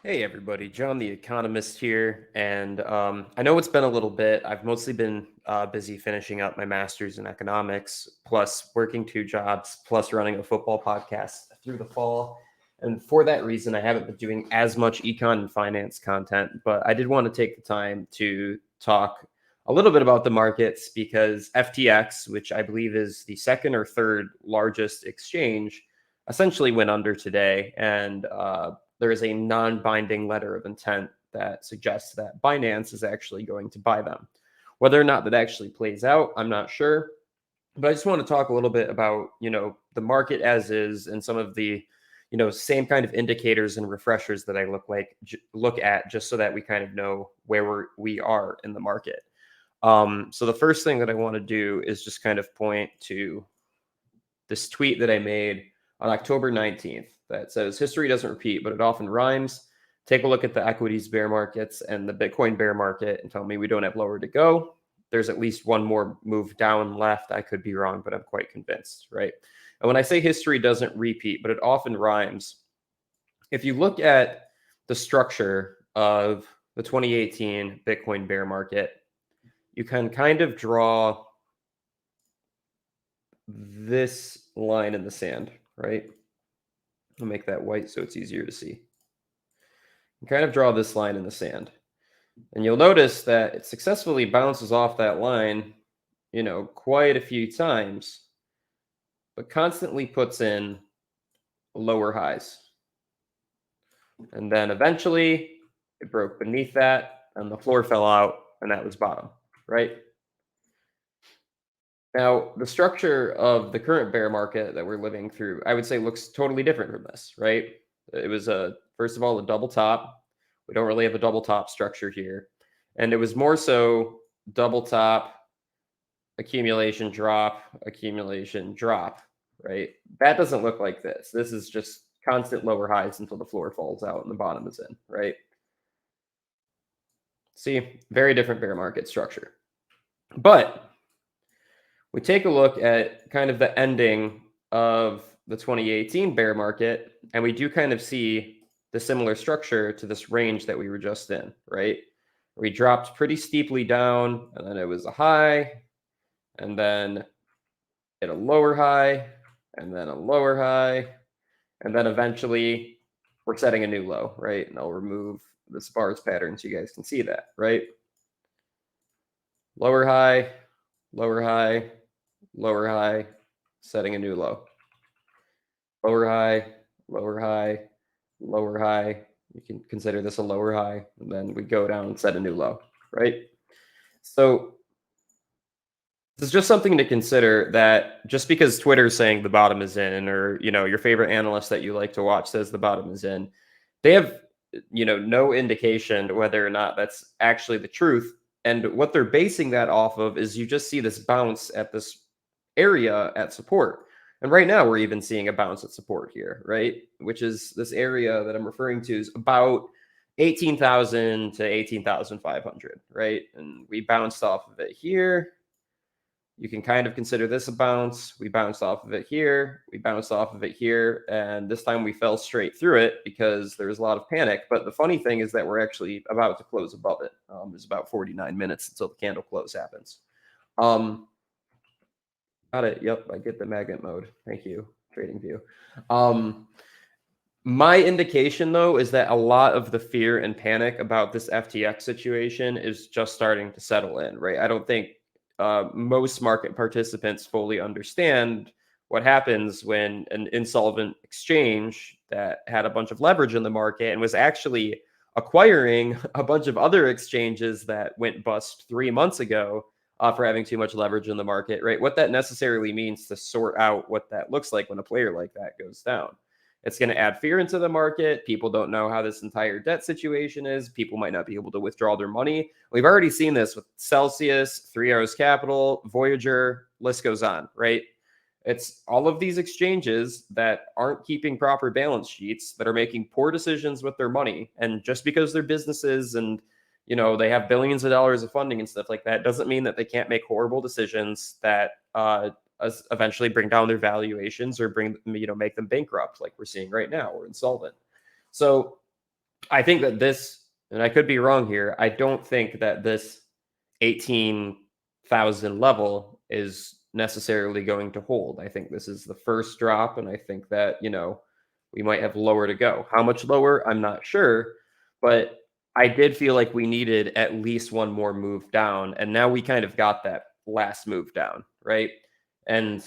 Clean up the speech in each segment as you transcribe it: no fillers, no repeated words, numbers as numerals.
Hey everybody, John the Economist here, and I know it's been a little bit. I've mostly been busy finishing up my master's in economics, plus working two jobs, plus running a football podcast through the fall. And for that reason, I haven't been doing as much econ and finance content, but I did want to take the time to talk a little bit about the markets because FTX, which I believe is the second or third largest exchange, essentially went under today. And there is a non-binding letter of intent that suggests that Binance is actually going to buy them. Whether or not that actually plays out, I'm not sure. But I just want to talk a little bit about, the market as is and some of the, same kind of indicators and refreshers that I look at just so that we kind of know where we are in the market. So the first thing that I want to do is just kind of point to this tweet that I made on October 19th that says history doesn't repeat, but it often rhymes. Take a look at the equities bear markets and the Bitcoin bear market and tell me we don't have lower to go. There's at least one more move down left. I could be wrong, but I'm quite convinced, right? And when I say history doesn't repeat, but it often rhymes, if you look at the structure of the 2018 Bitcoin bear market, you can kind of draw this line in the sand, right? I'll make that white so it's easier to see. You kind of draw this line in the sand. And you'll notice that it successfully bounces off that line, quite a few times, but constantly puts in lower highs. And then eventually it broke beneath that and the floor fell out and that was bottom, right? Now, the structure of the current bear market that we're living through, I would say looks totally different from this, right? It was first of all, a double top. We don't really have a double top structure here. And it was more so double top, accumulation, drop, right? That doesn't look like this. This is just constant lower highs until the floor falls out and the bottom is in, right? See, very different bear market structure. But we take a look at kind of the ending of the 2018 bear market, and we do kind of see the similar structure to this range that we were just in, right? We dropped pretty steeply down, and then it was a high, and then hit a lower high, and then a lower high, and then eventually we're setting a new low, right? And I'll remove this bars pattern so you guys can see that, right? Lower high, lower high, lower high, setting a new low. Lower high, lower high, lower high. You can consider this a lower high, and then we go down and set a new low, right? So this is just something to consider that just because Twitter is saying the bottom is in, or your favorite analyst that you like to watch says the bottom is in, they have no indication whether or not that's actually the truth. And what they're basing that off of is you just see this bounce at this area at support. And right now we're even seeing a bounce at support here, right? Which is this area that I'm referring to is about 18,000 to 18,500, right? And we bounced off of it here. You can kind of consider this a bounce. We bounced off of it here. We bounced off of it here. And this time we fell straight through it because there was a lot of panic. But the funny thing is that we're actually about to close above it. There's about 49 minutes until the candle close happens. Got it. Yep, I get the magnet mode. Thank you, TradingView. My indication, though, is that a lot of the fear and panic about this FTX situation is just starting to settle in, right? I don't think most market participants fully understand what happens when an insolvent exchange that had a bunch of leverage in the market and was actually acquiring a bunch of other exchanges that went bust 3 months ago for having too much leverage in the market, right? What that necessarily means to sort out what that looks like when a player like that goes down. It's going to add fear into the market. People don't know how this entire debt situation is. People might not be able to withdraw their money. We've already seen this with Celsius, 3 Arrows Capital, Voyager, list goes on, right? It's all of these exchanges that aren't keeping proper balance sheets, that are making poor decisions with their money. And just because they're businesses and they have billions of dollars of funding and stuff like that, doesn't mean that they can't make horrible decisions that eventually bring down their valuations or make them bankrupt, like we're seeing right now, or insolvent. So I think that this, and I could be wrong here, I don't think that this 18,000 level is necessarily going to hold. I think this is the first drop, and I think that, we might have lower to go. How much lower? I'm not sure, but I did feel like we needed at least one more move down, and now we kind of got that last move down, right? And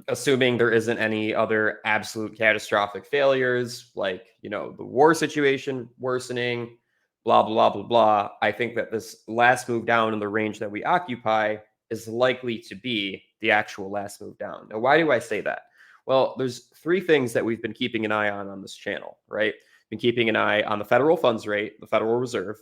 assuming there isn't any other absolute catastrophic failures, like, the war situation worsening, blah, blah, blah, blah. I think that this last move down in the range that we occupy is likely to be the actual last move down. Now, why do I say that? Well, there's three things that we've been keeping an eye on this channel, right? Been keeping an eye on the federal funds rate, the Federal Reserve,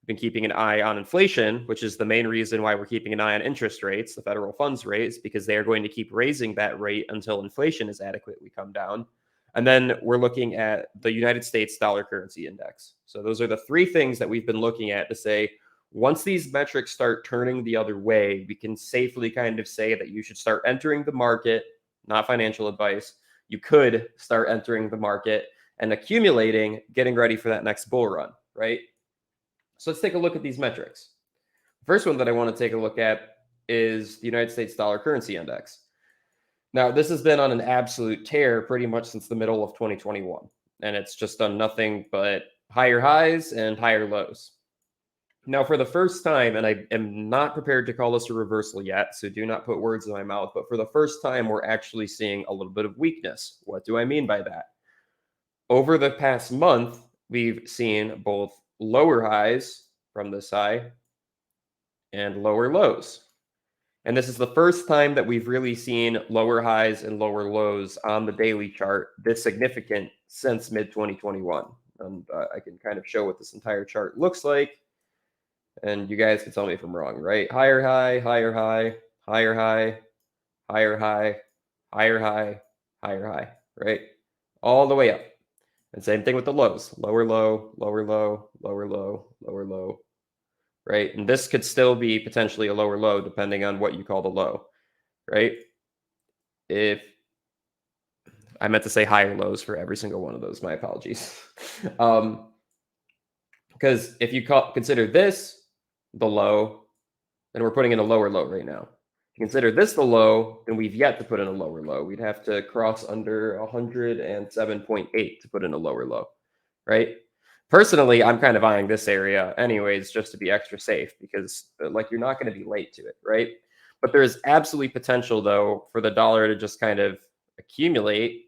been keeping an eye on inflation, which is the main reason why we're keeping an eye on interest rates, the federal funds rates, because they are going to keep raising that rate until inflation is adequately come down. And then we're looking at the United States dollar currency index. So those are the three things that we've been looking at to say, once these metrics start turning the other way, we can safely kind of say that you should start entering the market, not financial advice. You could start entering the market and accumulating, getting ready for that next bull run, right? So let's take a look at these metrics. First one that I want to take a look at is the United States dollar currency index. Now, this has been on an absolute tear pretty much since the middle of 2021, and it's just done nothing but higher highs and higher lows. Now, for the first time, and I am not prepared to call this a reversal yet, so do not put words in my mouth, but for the first time, we're actually seeing a little bit of weakness. What do I mean by that? Over the past month, we've seen both lower highs from this high and lower lows. And this is the first time that we've really seen lower highs and lower lows on the daily chart this significant since mid 2021. And I can kind of show what this entire chart looks like. And you guys can tell me if I'm wrong, right? Higher high, higher high, higher high, higher high, higher high, higher high, right? All the way up. And same thing with the lows, lower low, lower low, lower low, lower low, right? And this could still be potentially a lower low depending on what you call the low, right? If I meant to say higher lows for every single one of those, my apologies. Because if you consider this the low, then we're putting in a lower low right now. If you consider this the low, then we've yet to put in a lower low. We'd have to cross under 107.8 to put in a lower low, right? Personally, I'm kind of eyeing this area anyways, just to be extra safe, because like you're not going to be late to it, right? But there is absolutely potential, though, for the dollar to just kind of accumulate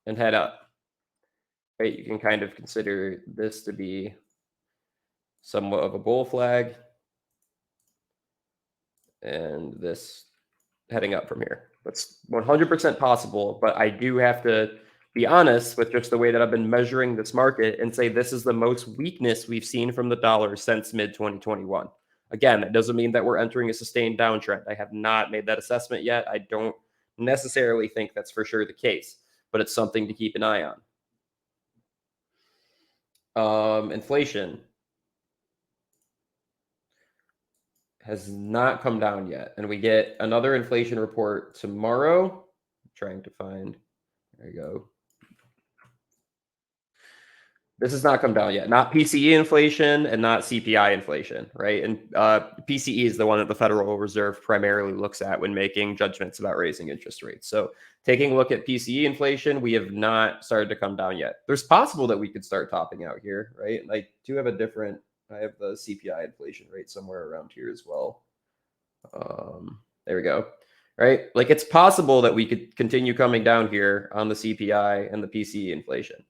and head up, right? You can kind of consider this to be somewhat of a bull flag, and this heading up from here. That's 100% possible, but I do have to be honest with just the way that I've been measuring this market and say this is the most weakness we've seen from the dollar since mid 2021. Again, that doesn't mean that we're entering a sustained downtrend. I have not made that assessment yet. I don't necessarily think that's for sure the case, but it's something to keep an eye on. Inflation has not come down yet, and we get another inflation report tomorrow. I'm trying to find, there you go. This has not come down yet. Not PCE inflation and not CPI inflation, right? And PCE is the one that the Federal Reserve primarily looks at when making judgments about raising interest rates. So taking a look at PCE inflation, we have not started to come down yet. There's possible that we could start topping out here, right? And I do have I have the CPI inflation rate somewhere around here as well. There we go. Right? Like it's possible that we could continue coming down here on the CPI and the PCE inflation.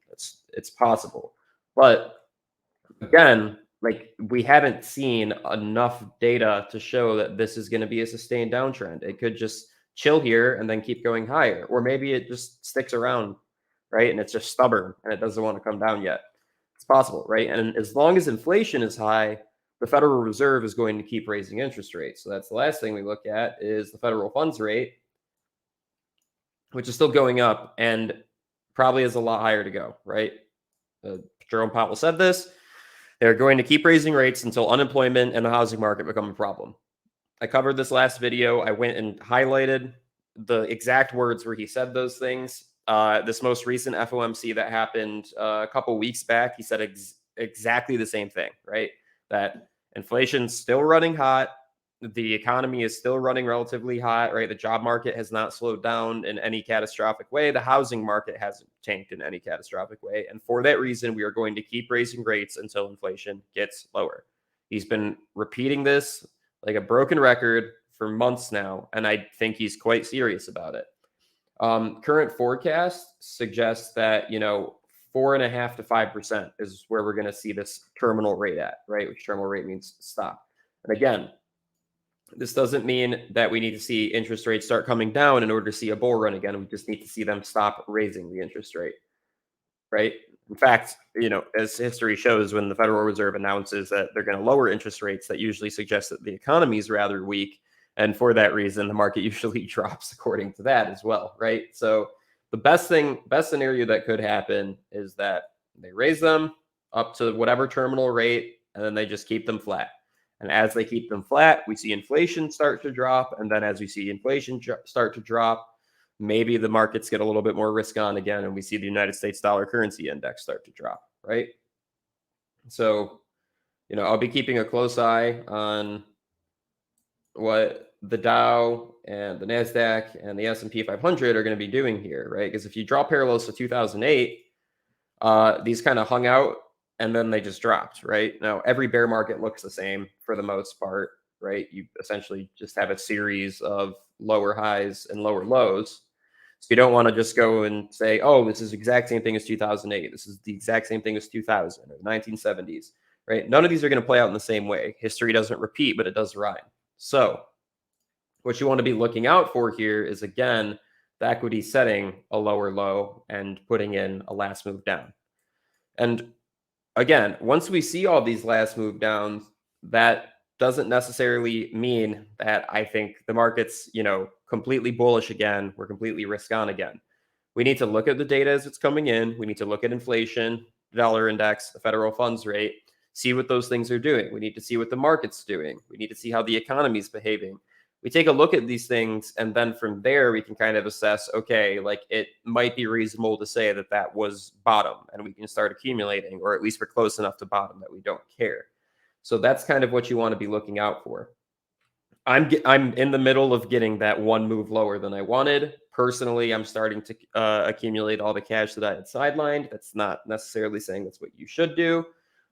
It's possible. But again, like we haven't seen enough data to show that this is going to be a sustained downtrend. It could just chill here and then keep going higher, or maybe it just sticks around, right? And it's just stubborn and it doesn't want to come down yet. It's possible, right? And as long as inflation is high, the Federal Reserve is going to keep raising interest rates. So that's the last thing we look at is the federal funds rate, which is still going up and probably has a lot higher to go, right? Jerome Powell said this. They're going to keep raising rates until unemployment and the housing market become a problem. I covered this last video. I went and highlighted the exact words where he said those things. This most recent FOMC that happened a couple weeks back, he said exactly the same thing, right? That inflation's still running hot. The economy is still running relatively hot, right? The job market has not slowed down in any catastrophic way. The housing market hasn't tanked in any catastrophic way. And for that reason, we are going to keep raising rates until inflation gets lower. He's been repeating this like a broken record for months now, and I think he's quite serious about it. Current forecast suggests that 4.5% to 5% is where we're going to see this terminal rate at, right? Which terminal rate means stop. And again, this doesn't mean that we need to see interest rates start coming down in order to see a bull run again. We just need to see them stop raising the interest rate, right? In fact, as history shows, when the Federal Reserve announces that they're going to lower interest rates, that usually suggests that the economy is rather weak. And for that reason, the market usually drops according to that as well, right? So the best scenario that could happen is that they raise them up to whatever terminal rate, and then they just keep them flat. And as they keep them flat, we see inflation start to drop. And then as we see inflation start to drop, maybe the markets get a little bit more risk on again, and we see the United States dollar currency index start to drop, right? So, I'll be keeping a close eye on what the Dow and the Nasdaq and the S&P 500 are going to be doing here, right? Because if you draw parallels to 2008, these kind of hung out and then they just dropped, right? Now, every bear market looks the same for the most part, right? You essentially just have a series of lower highs and lower lows. So you don't want to just go and say, oh, this is the exact same thing as 2008. This is the exact same thing as 2000 or the 1970s, right? None of these are going to play out in the same way. History doesn't repeat, but it does rhyme. So what you want to be looking out for here is, again, the equity setting a lower low and putting in a last move down. And again, once we see all these last move downs, that doesn't necessarily mean that I think the market's, completely bullish again. We're completely risk on again. We need to look at the data as it's coming in. We need to look at inflation, dollar index, the federal funds rate, see what those things are doing. We need to see what the market's doing. We need to see how the economy is behaving. We take a look at these things, and then from there we can kind of assess, okay, like it might be reasonable to say that that was bottom and we can start accumulating, or at least we're close enough to bottom that we don't care. So that's kind of what you want to be looking out for. I'm in the middle of getting that one move lower than I wanted. Personally, I'm starting to accumulate all the cash that I had sidelined. That's not necessarily saying that's what you should do.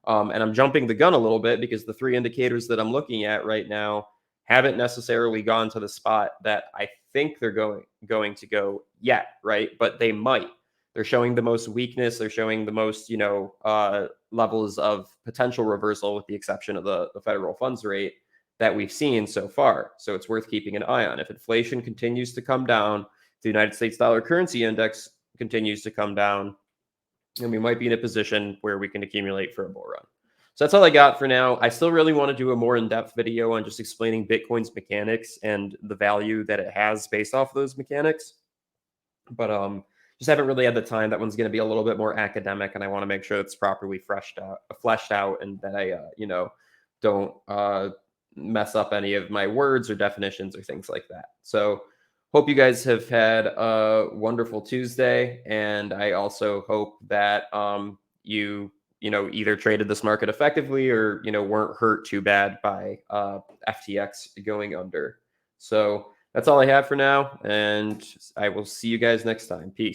And I'm jumping the gun a little bit because the three indicators that I'm looking at right now haven't necessarily gone to the spot that I think they're going to go yet, right? But they might. They're showing the most weakness. They're showing the most, levels of potential reversal, with the exception of the federal funds rate that we've seen so far. So it's worth keeping an eye on. If inflation continues to come down, the United States dollar currency index continues to come down, and we might be in a position where we can accumulate for a bull run. So that's all I got for now. I still really want to do a more in-depth video on just explaining Bitcoin's mechanics and the value that it has based off of those mechanics. But just haven't really had the time. That one's going to be a little bit more academic, and I want to make sure it's properly fleshed out, and that I, don't mess up any of my words or definitions or things like that. So hope you guys have had a wonderful Tuesday, and I also hope that you either traded this market effectively or weren't hurt too bad by FTX going under. So that's all I have for now, and I will see you guys next time. Peace.